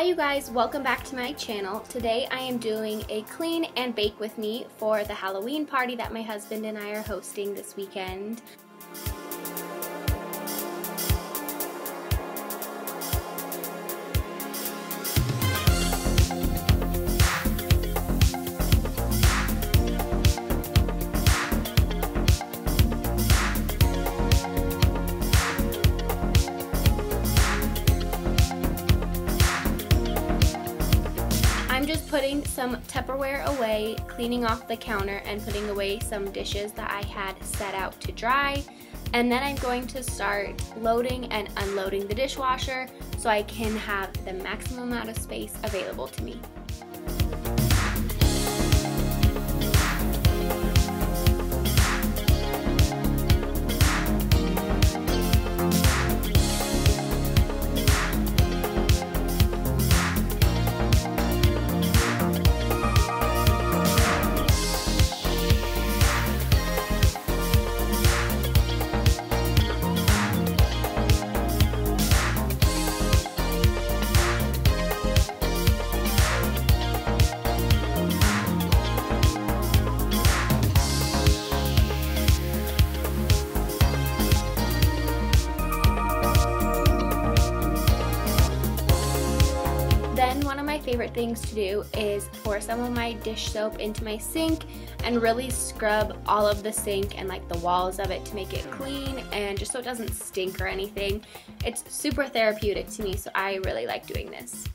Hi you guys, welcome back to my channel. Today I am doing a clean and bake with me for the Halloween party that my husband and I are hosting this weekend. I'm just putting some Tupperware away, cleaning off the counter and putting away some dishes that I had set out to dry. And then I'm going to start loading and unloading the dishwasher so I can have the maximum amount of space available to me. Then one of my favorite things to do is pour some of my dish soap into my sink and really scrub all of the sink and like the walls of it to make it clean and just so it doesn't stink or anything. It's super therapeutic to me, so I really like doing this.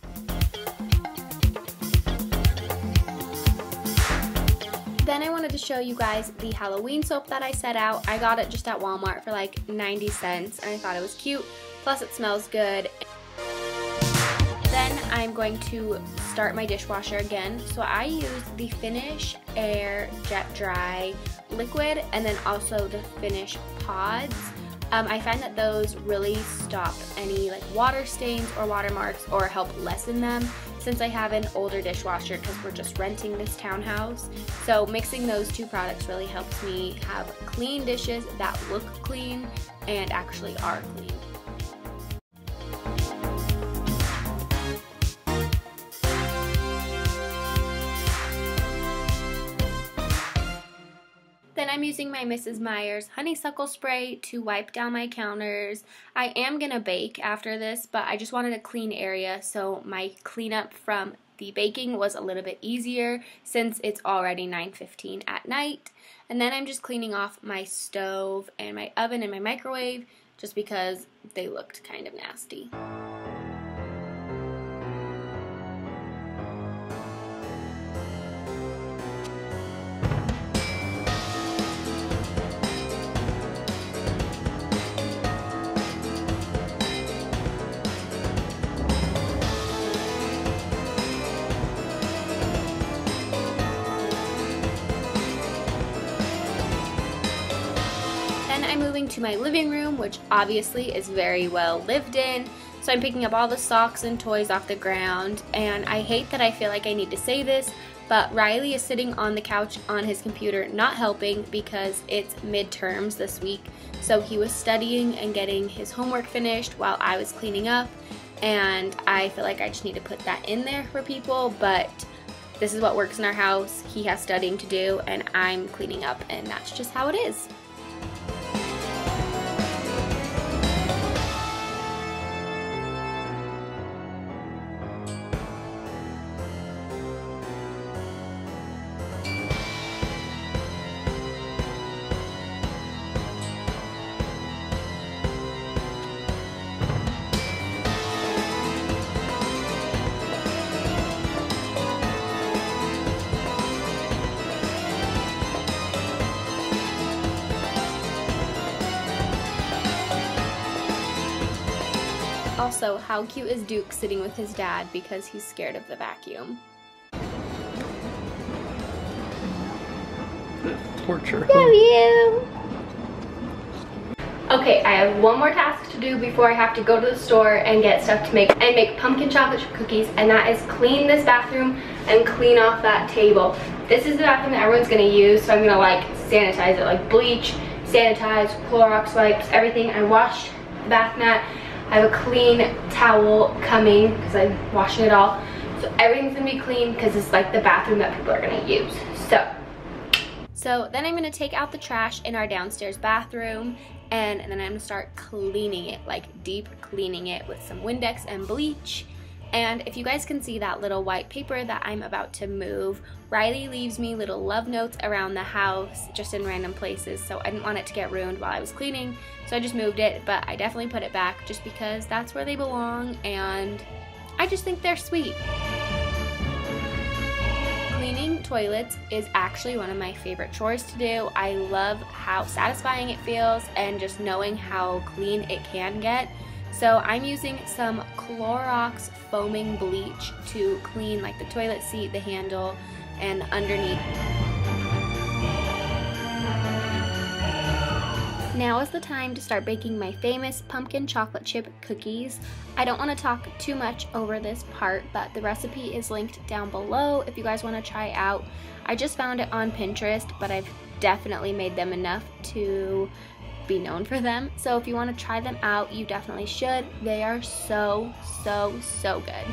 Then I wanted to show you guys the Halloween soap that I set out. I got it just at Walmart for like 90 cents and I thought it was cute, plus it smells good. Then I'm going to start my dishwasher again. So I use the Finish Air Jet Dry liquid and then also the Finish pods. I find that those really stop any like water stains or watermarks or help lessen them since I have an older dishwasher because we're just renting this townhouse. So mixing those two products really helps me have clean dishes that look clean and actually are clean. Then I'm using my Mrs. Meyer's honeysuckle spray to wipe down my counters. I am gonna bake after this, but I just wanted a clean area, so my cleanup from the baking was a little bit easier since it's already 9:15 at night. And then I'm just cleaning off my stove and my oven and my microwave just because they looked kind of nasty. I'm moving to my living room, which obviously is very well lived in. So I'm picking up all the socks and toys off the ground, and I hate that I feel like I need to say this, but Riley is sitting on the couch on his computer not helping because it's midterms this week. So he was studying and getting his homework finished while I was cleaning up, and I feel like I just need to put that in there for people, but this is what works in our house. He has studying to do and I'm cleaning up, and that's just how it is. Also, how cute is Duke sitting with his dad because he's scared of the vacuum? Torture. Love you! Okay, I have one more task to do before I have to go to the store and get stuff to make pumpkin chocolate chip cookies, and that is clean this bathroom and clean off that table. This is the bathroom that everyone's gonna use, so I'm gonna like sanitize it, like bleach, sanitize, Clorox wipes, everything. I washed the bath mat. I have a clean towel coming because I'm washing it all. So everything's gonna be clean because it's like the bathroom that people are gonna use. So then I'm gonna take out the trash in our downstairs bathroom, and then I'm gonna start cleaning it, like deep cleaning it with some Windex and bleach. And if you guys can see that little white paper that I'm about to move, Riley leaves me little love notes around the house, just in random places, so I didn't want it to get ruined while I was cleaning, so I just moved it, but I definitely put it back just because that's where they belong, and I just think they're sweet. Cleaning toilets is actually one of my favorite chores to do. I love how satisfying it feels and just knowing how clean it can get. So I'm using some Clorox foaming bleach to clean like the toilet seat, the handle, and underneath. Now is the time to start baking my famous pumpkin chocolate chip cookies. I don't want to talk too much over this part, but the recipe is linked down below if you guys want to try it out. I just found it on Pinterest, but I've definitely made them enough to be known for them. So if you want to try them out, you definitely should. They are so good.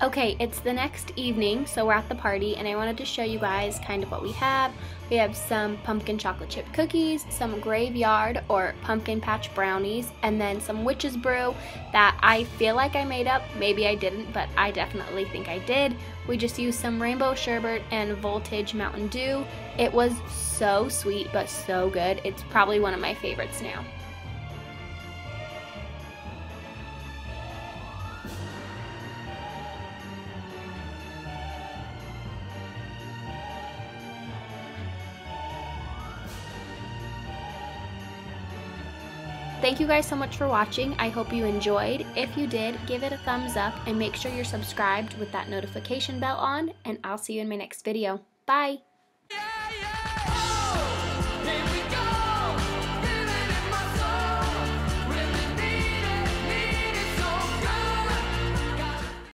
Okay, it's the next evening, so we're at the party, and I wanted to show you guys kind of what we have. We have some pumpkin chocolate chip cookies, some graveyard or pumpkin patch brownies, and then some witch's brew that I feel like I made up. Maybe I didn't, but I definitely think I did. We just used some rainbow sherbet and voltage Mountain Dew. It was so sweet, but so good. It's probably one of my favorites now. Thank you guys so much for watching. I hope you enjoyed. If you did, give it a thumbs up and make sure you're subscribed with that notification bell on, and I'll see you in my next video. Bye!